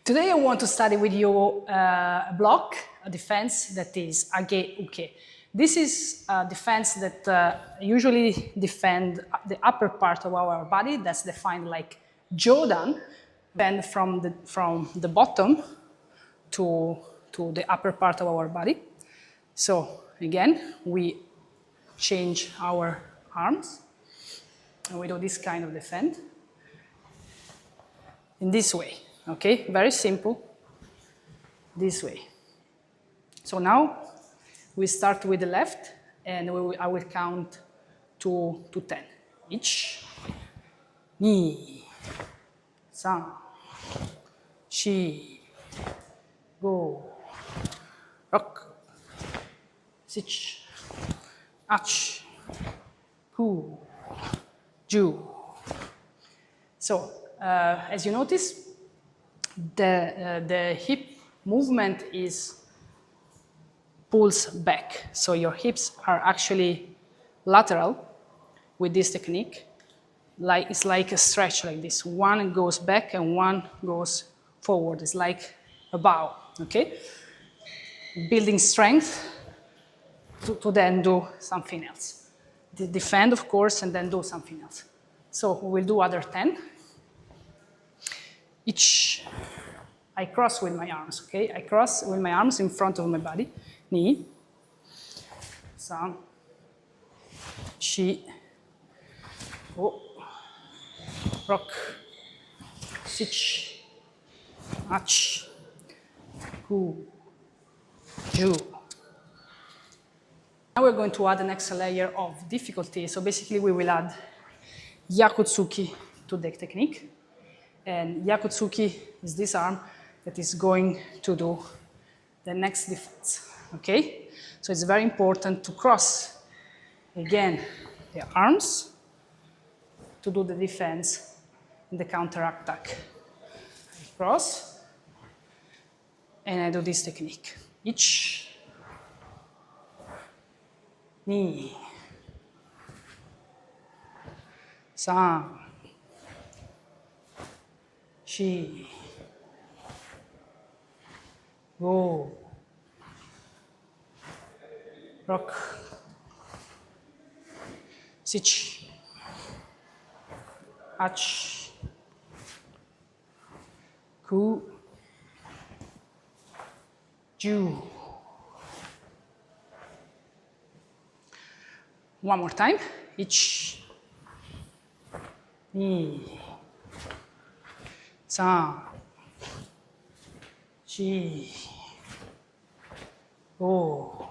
Today I want to study with you a block, a defense that is age uke. This is a defense that usually defend the upper part of our body. That's defined like jodan, bend from the bottom to the upper part of our body. So again, we change our arms and we do this kind of defense in this way. Okay, very simple, this way. So now we start with the left and I will count to 10. 1, 2, 3, 4, 5, 6, 8, 9, 10. So as you notice, the hip movement pulls back. So your hips are actually lateral with this technique. It's like a stretch like this. One goes back and one goes forward. It's like a bow, okay? Building strength to then do something else. Defend, of course, and then do something else. So we will do other 10. I cross with my arms, okay? I cross with my arms in front of my body. 2, 3, 4, 5, 6, 8, 9, 10. Now we're going to add an extra layer of difficulty. So basically we will add Yakutsuki to the technique. And Yakutsuki is this arm that is going to do the next defense, okay? So it's very important to cross, again, the arms to do the defense in the counter attack. I cross, and I do this technique. 1, 2, 3, 4, 5, 6, 8, 9, 10. One more time. 1, 2, 3, 4,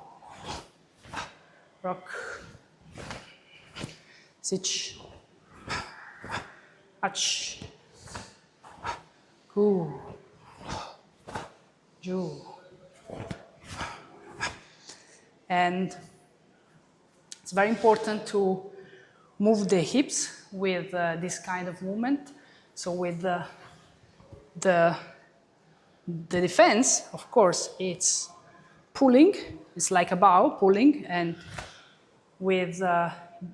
5, 6, 8, 9, 10. And it's very important to move the hips with this kind of movement. So with the defense, of course, it's pulling. It's like a bow, pulling. And with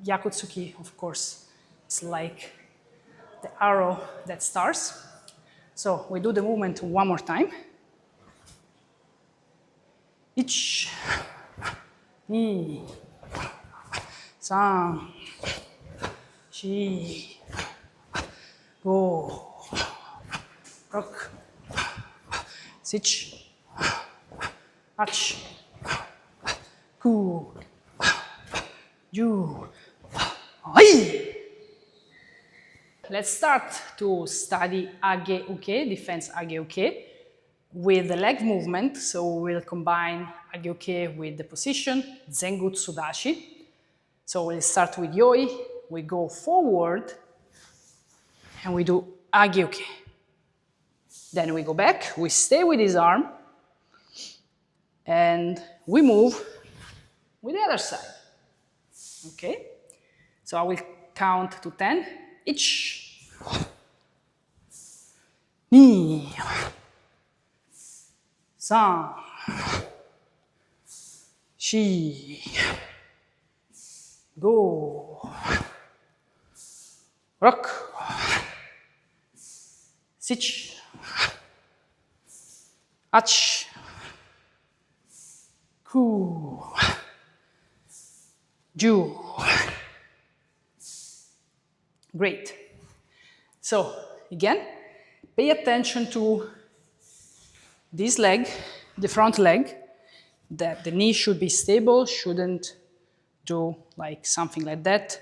Yakutsuki, of course, it's like the arrow that starts. So we do the movement one more time. 1, 2, 3, 4, 5, 6, 8, 9, 10. Let's start to study age uke, defense age uke, with the leg movement. So we'll combine age uke with the position, Zenkutsu Dachi. So we'll start with yoi, we go forward, and we do age uke. Then we go back, we stay with his arm, and we move with the other side. Okay? So I will count to 10. 1, 2, 3, 4, 5, 6, ach, ku, ju. Great. So again, pay attention to this leg, the front leg, that the knee should be stable, shouldn't do like something like that.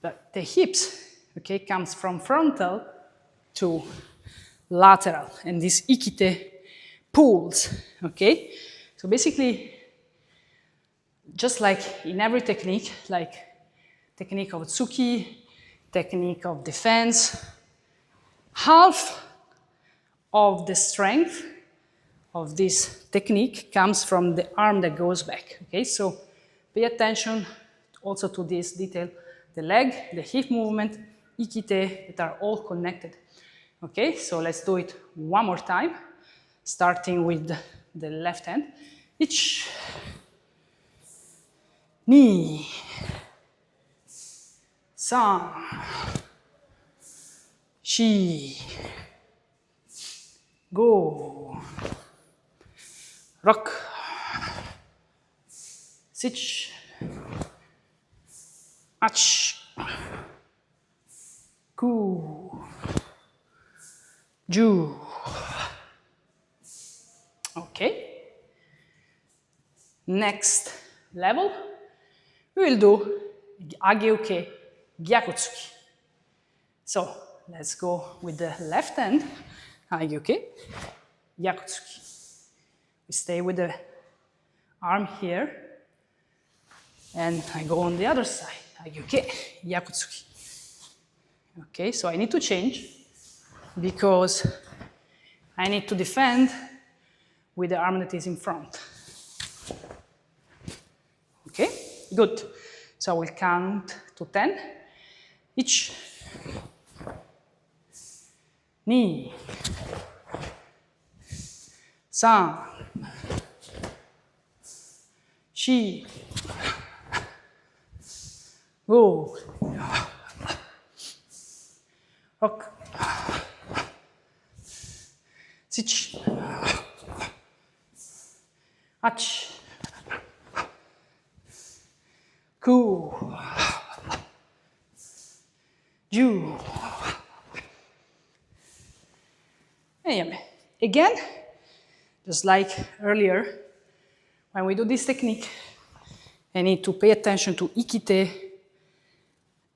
But the hips, okay, comes from frontal to lateral, and this ikite pulls, okay? So basically, just like in every technique, like technique of tsuki, technique of defense, half of the strength of this technique comes from the arm that goes back, okay? So pay attention also to this detail, the leg, the hip movement, ikite, that are all connected, okay? So let's do it one more time, starting with the left hand. Ich, ni, san, shi, go, rock, sich, ach, ku, ju. Okay. Next level, we will do ageuke gyakutsuki. So let's go with the left hand, ageuke gyakutsuki. We stay with the arm here, and I go on the other side, ageuke gyakutsuki. Okay, so I need to change because I need to defend with the arm that is in front. Okay, good. So I will count to 10. Ich, ni, san, shi, go, rock, sich, ach, ku, ju. Again, just like earlier, when we do this technique, I need to pay attention to ikite,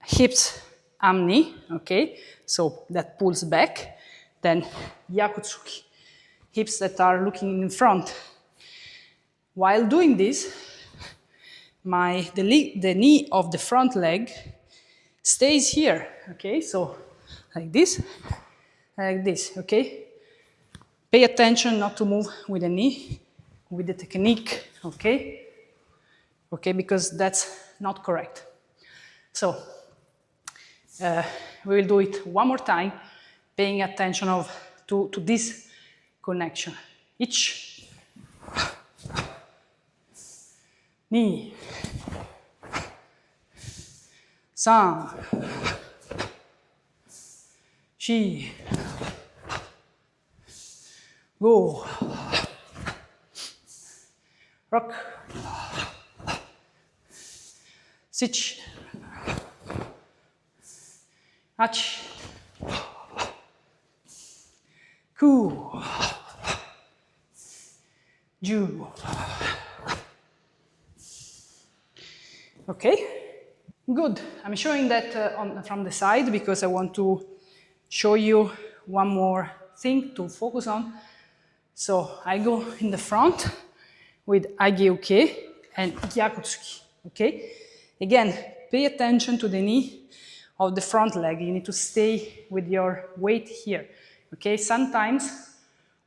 hips, arm, knee, okay? So that pulls back. Then gyakutsuki, hips that are looking in front. While doing this, the knee of the front leg stays here, okay? So like this, okay? Pay attention not to move with the knee, with the technique, okay? Okay, because that's not correct. So we will do it one more time, paying attention to this connection. Ich, ni, san, shi, go, rock, sich, ach, ku, ju. Okay, good. I'm showing that from the side because I want to show you one more thing to focus on. So I go in the front with ageuke and gyakutsuki, okay? Again, pay attention to the knee of the front leg. You need to stay with your weight here, okay? Sometimes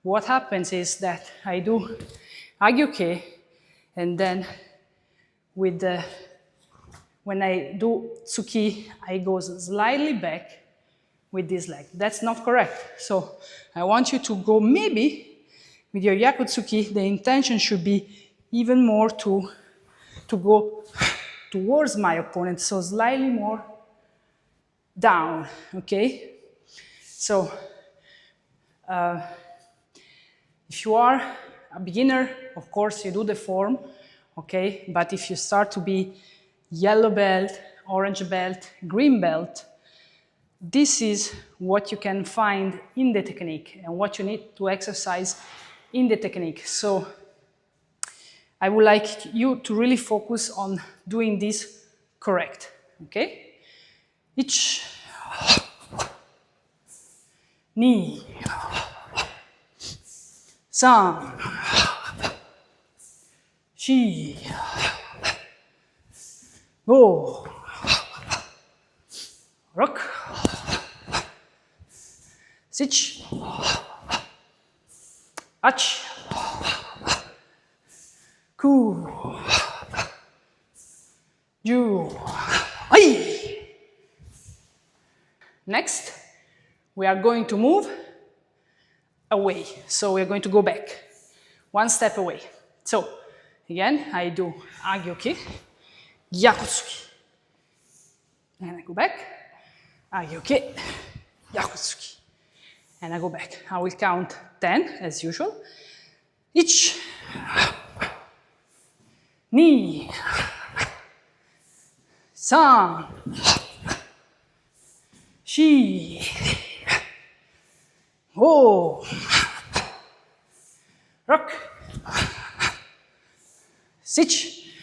what happens is that I do ageuke and then when I do tsuki, I go slightly back with this leg. That's not correct. So I want you to go maybe with your gyakutsuki, the intention should be even more to go towards my opponent, so slightly more down, okay? So If you are a beginner, of course, you do the form, okay? But if you start to be yellow belt, orange belt, green belt, this is what you can find in the technique and what you need to exercise in the technique. So I would like you to really focus on doing this correct, okay? Ichi, ni, san, shi, go, rock, sich, ach, ku, ju, ai. Next, we are going to move away. So we are going to go back, one step away. So again, I do agyoki, yakutsuki. And I go back, agyoki, yakutsuki. And I go back. I will count 10 as usual. Ichi, ni, san, shi, go, rock, sich,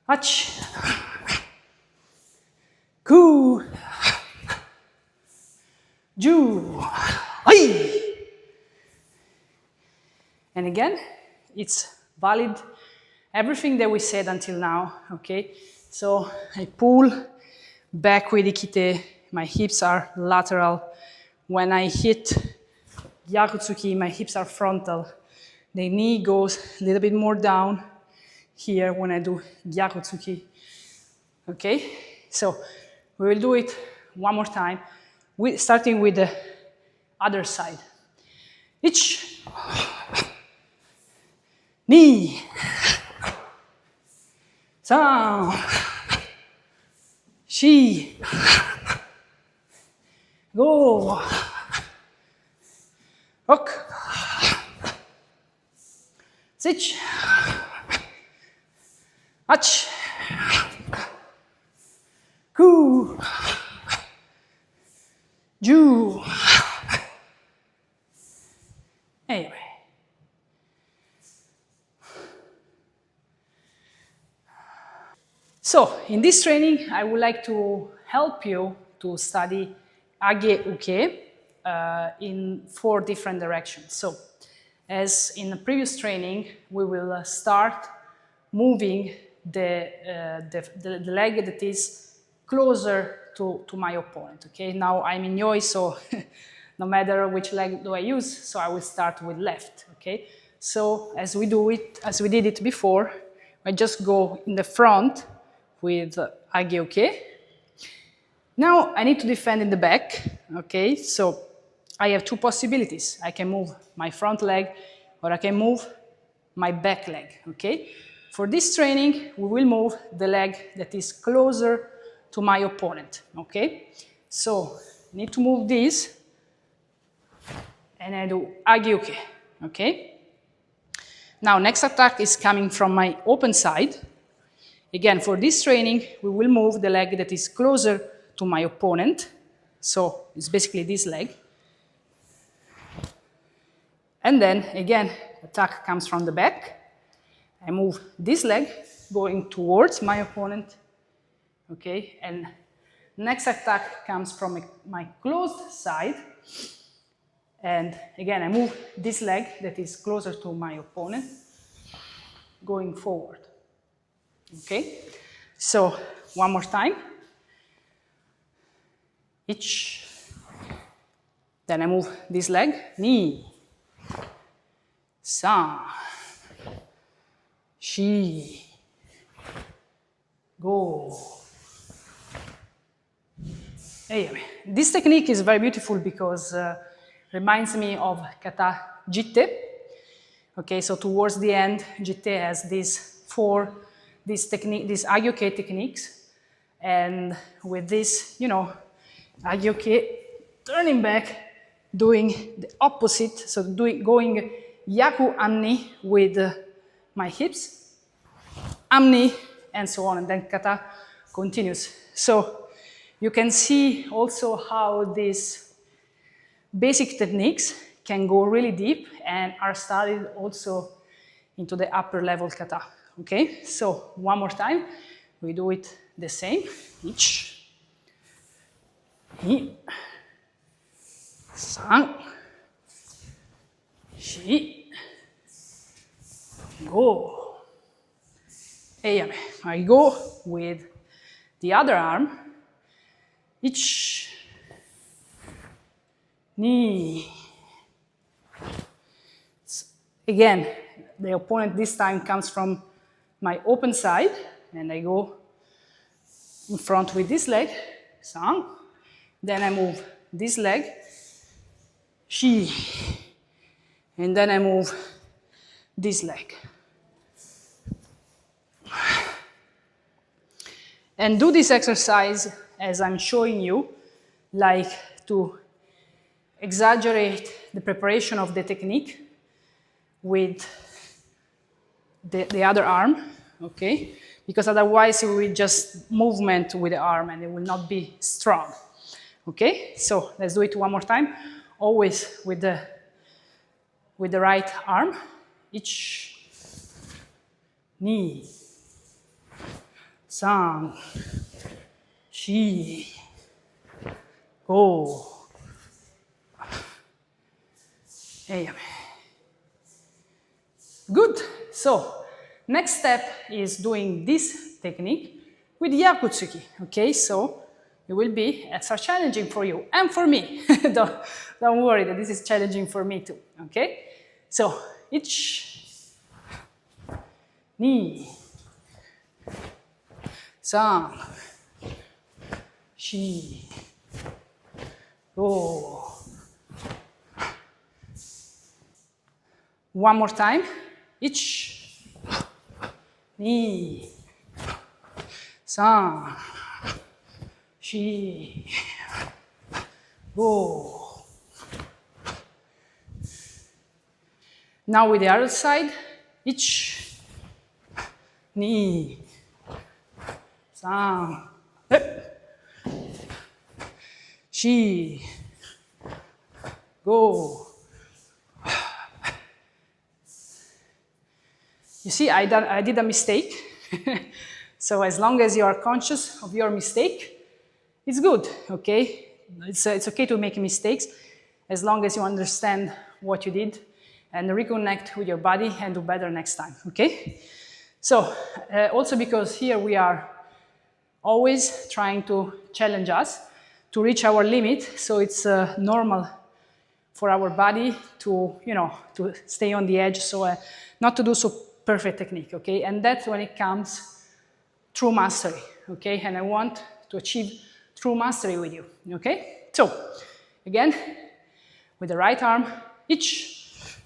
ach, ku, ju, ai. And again, it's valid everything that we said until now, okay? So I pull back with ikite, my hips are lateral. When I hit yakutsuki, my hips are frontal. The knee goes a little bit more down here when I do yakutsuki, okay? So we will do it one more time, starting with the other side. Ichi, ni, san, shi, go, rock, sich, ach, ku, ju. Anyway. So, in this training, I would like to help you to study age uke in 4 different directions. So, as in the previous training, we will start moving the leg that is closer to my opponent, okay? Now I'm in yoi, so no matter which leg do I use, so I will start with left, okay? So, as we did it before, I just go in the front with age uke. Now I need to defend in the back, okay? So I have 2 possibilities. I can move my front leg or I can move my back leg, okay? For this training, we will move the leg that is closer to my opponent, okay? So I need to move this and I do age uke, okay? Now next attack is coming from my open side. Again, for this training, we will move the leg that is closer to my opponent. So it's basically this leg. And then, again, attack comes from the back. I move this leg going towards my opponent. Okay, and next attack comes from my closed side. And again, I move this leg that is closer to my opponent, going forward. Okay, so one more time. Each. Then I move this leg, ni, san, shi, go. Anyway, this technique is very beautiful because reminds me of kata jitte. Okay, so towards the end, jitte has these agyoke techniques, and with this, you know, agyoke, turning back, doing the opposite, so going yaku anni with my hips, amni, and so on, and then kata continues. So you can see also how these basic techniques can go really deep and are studied also into the upper level kata. Okay, so one more time, we do it the same. Ich, hi, san, shi, go. Eyame. I go with the other arm. Ich, ni. Again, the opponent this time comes from my open side, and I go in front with this leg, sang. Then I move this leg, shi. And then I move this leg. And do this exercise as I'm showing you, like to exaggerate the preparation of the technique with the other arm, okay? Because otherwise it will just movement with the arm and it will not be strong, okay? So let's do it one more time, always with the right arm. Ich, ni, san, shi, go. Eyame. Good. So next step is doing this technique with Yakutsuki. Okay, so it will be extra challenging for you and for me. don't worry that this is challenging for me too. Okay, so ich, ni, san, shi, go. One more time. Ich, ni, san, shi, go. Now with the other side. Ich, ni, san, shi, go. You see, I did a mistake. So as long as you are conscious of your mistake, it's good, okay? It's okay to make mistakes as long as you understand what you did and reconnect with your body and do better next time, okay? So also because here we are always trying to challenge us to reach our limit, so it's normal for our body to, to stay on the edge, so not to do so perfect technique, okay? And that's when it comes true mastery, okay? And I want to achieve true mastery with you, okay? So, again, with the right arm, ich,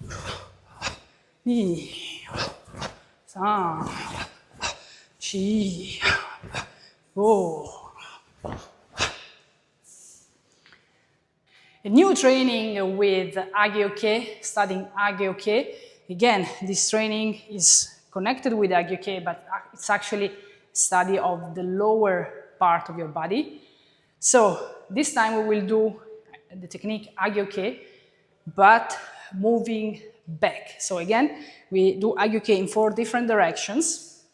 ni, san, shi, go. A new training with Agyoke, studying Agyoke. Again, this training is connected with Agyoke, but it's actually study of the lower part of your body. So this time we will do the technique Agyoke, but moving back. So again, we do Agyoke in 4 different directions.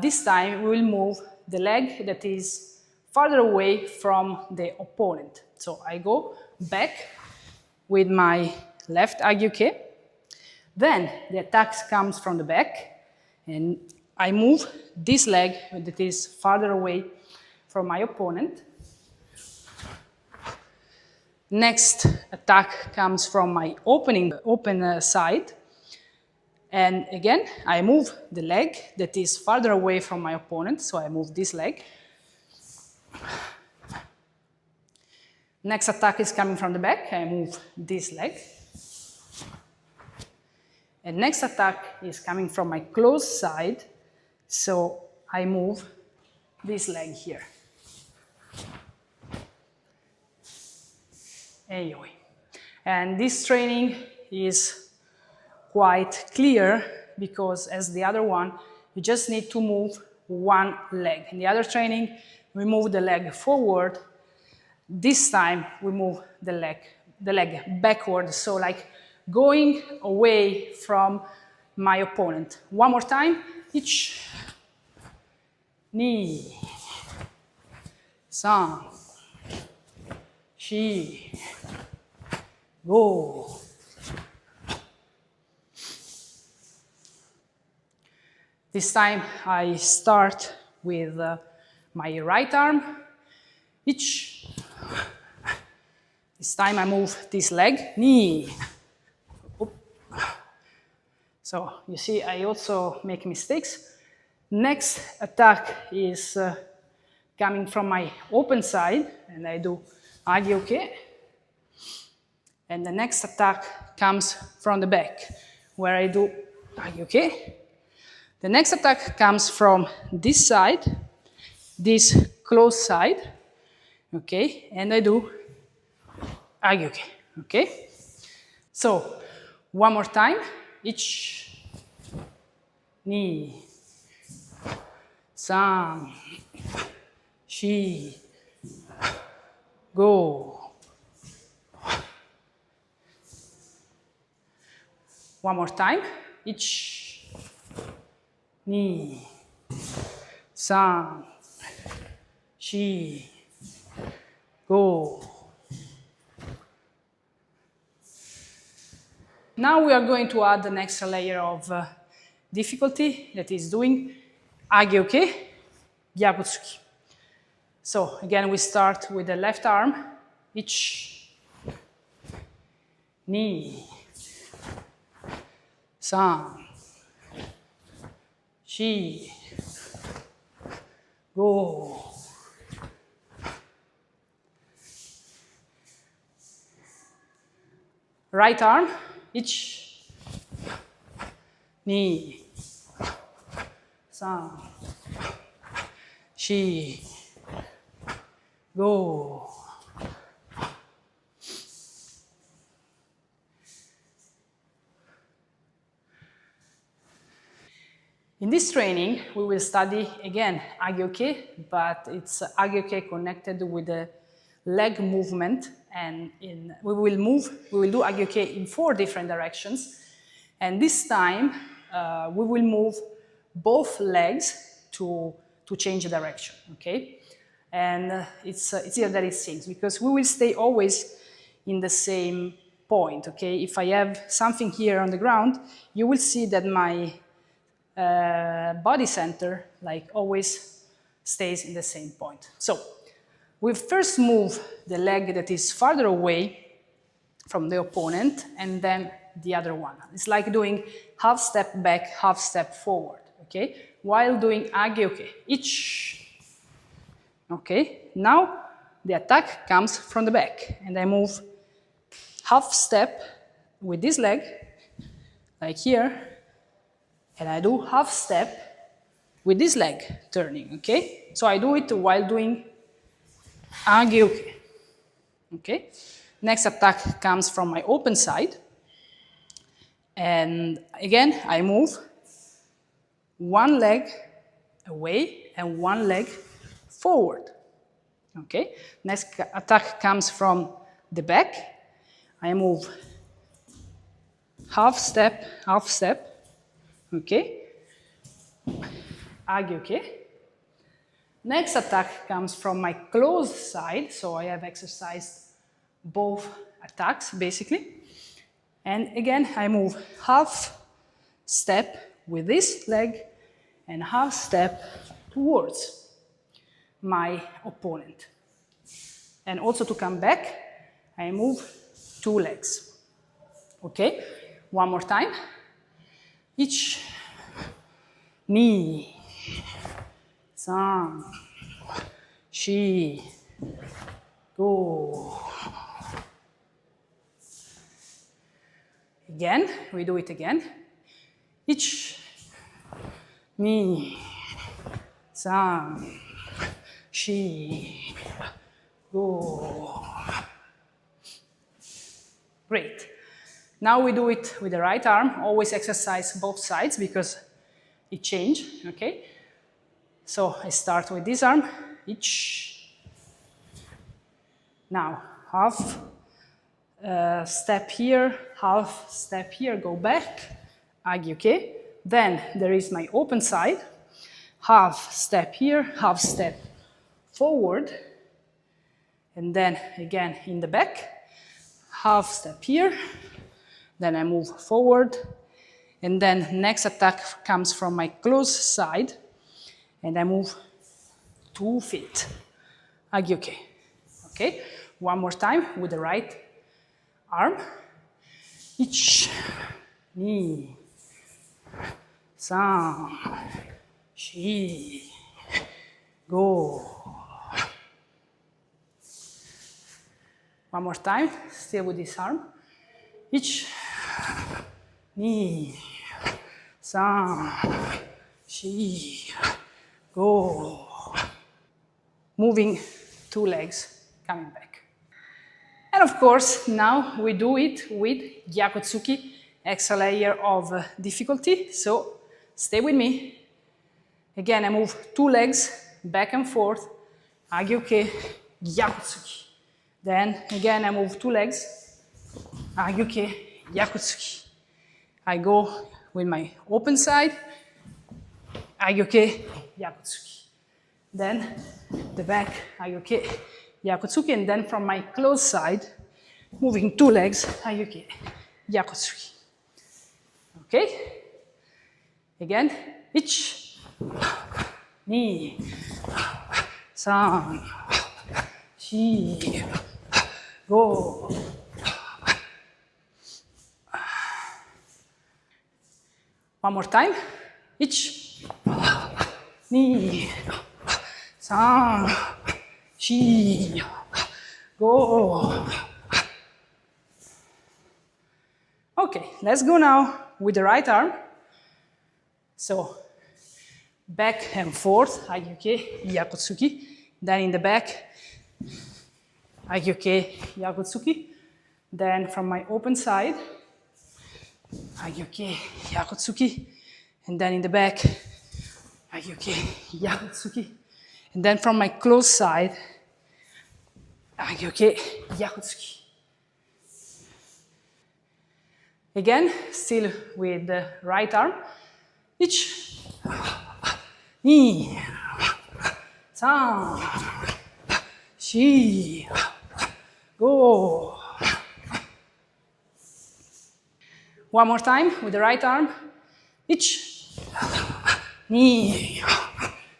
This time we will move the leg that is farther away from the opponent. So I go back with my left Agyoke. Then the attack comes from the back, and I move this leg that is farther away from my opponent. Next attack comes from my open side, and again I move the leg that is farther away from my opponent, so I move this leg. Next attack is coming from the back, I move this leg. And next attack is coming from my closed side, so I move this leg here. Anyway, And this training is quite clear because as the other one, you just need to move one leg. In the other training, we move the leg forward. This time, we move the leg backward, so like going away from my opponent. One more time, each ni, san, shi, go. This time I start with my right arm, each. This time I move this leg, knee. So you see, I also make mistakes. Next attack is coming from my open side, and I do agioke. And the next attack comes from the back, where I do agioke. The next attack comes from this side, this closed side, okay, and I do agioke, okay? So, one more time, each, ni, san, shi, go. One more time, each, ni, san, shi, go. Now we are going to add an extra layer of difficulty, that is doing agioke, gyakutsuki. So again, we start with the left arm, ichi, ni, san, shi, go. Right arm, ichi, ni, san, shi, go. In this training, we will study again agioke, but it's agioke connected with the leg movement, and we will do agioke in 4 different directions, and this time we will move both legs to change direction, okay? And it's here that it sinks, because we will stay always in the same point, okay? If I have something here on the ground, you will see that my body center, like always, stays in the same point. So we first move the leg that is farther away from the opponent, and then the other one. It's like doing half step back, half step forward, okay? While doing agioke, each. Okay, now the attack comes from the back, and I move half step with this leg, like here, and I do half step with this leg turning, okay? So I do it while doing agioke, okay? Next attack comes from my open side, and again I move one leg away and one leg forward, okay? Next attack comes from the back. I move half step, okay? Agioke. Next attack comes from my closed side, so I have exercised both attacks basically. And again, I move half step with this leg and half step towards my opponent. And also to come back, I move 2 legs. Okay? One more time. Each, ni, san, shi, go. Again, we do it again. Ichi, ni, san, shi, go. Great. Now we do it with the right arm. Always exercise both sides because it changes, okay? So I start with this arm, each. Now, half step here, half step here, go back, aghi-uke. Then there is my open side, half step here, half step forward, and then again in the back, half step here, then I move forward, and then next attack comes from my close side, and I move 2 feet, aghi-uke. Okay, one more time with the right arm, ichi, ni, san, shi, go. One more time, still with this arm, ichi, ni, san, shi, go. Moving 2 legs, coming back. And of course, now we do it with Gyakutsuki, extra layer of difficulty. So stay with me. Again, I move 2 legs back and forth, aghi-uke, Gyakutsuki. Then again, I move 2 legs, aghi-uke, Gyakutsuki. I go with my open side, aghi-uke, Gyakutsuki. Then the back, aghi-uke, Gyakutsuki, and then from my close side, moving 2 legs, aghi-uke, Gyakutsuki. Okay? Again, ichi, ni, san, shi, go. One more time, ichi, ni, san, shi, go. Okay, let's go now with the right arm. So, back and forth, aghi-uke, Gyakutsuki. Then in the back, aghi-uke, Gyakutsuki. Then from my open side, aghi-uke, Gyakutsuki. And then in the back, aghi-uke, Gyakutsuki. And then from my close side, aghi-uke, Gyakutsuki. Again, still with the right arm. Ichi, ni, san, shi, go. One more time with the right arm. Ichi, ni,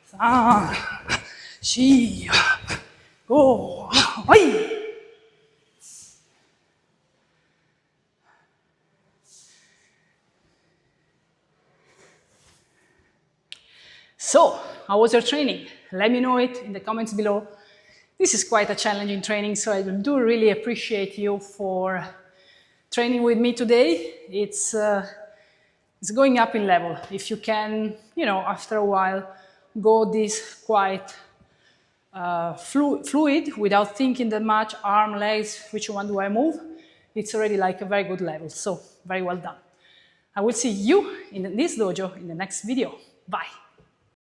san, shi, go. Oi. So, how was your training? Let me know it in the comments below. This is quite a challenging training, so I do really appreciate you for training with me today. It's going up in level. If you can, after a while, go this quite fluid without thinking that much, arm, legs, which one do I move? It's already like a very good level, so very well done. I will see you in this dojo in the next video. Bye.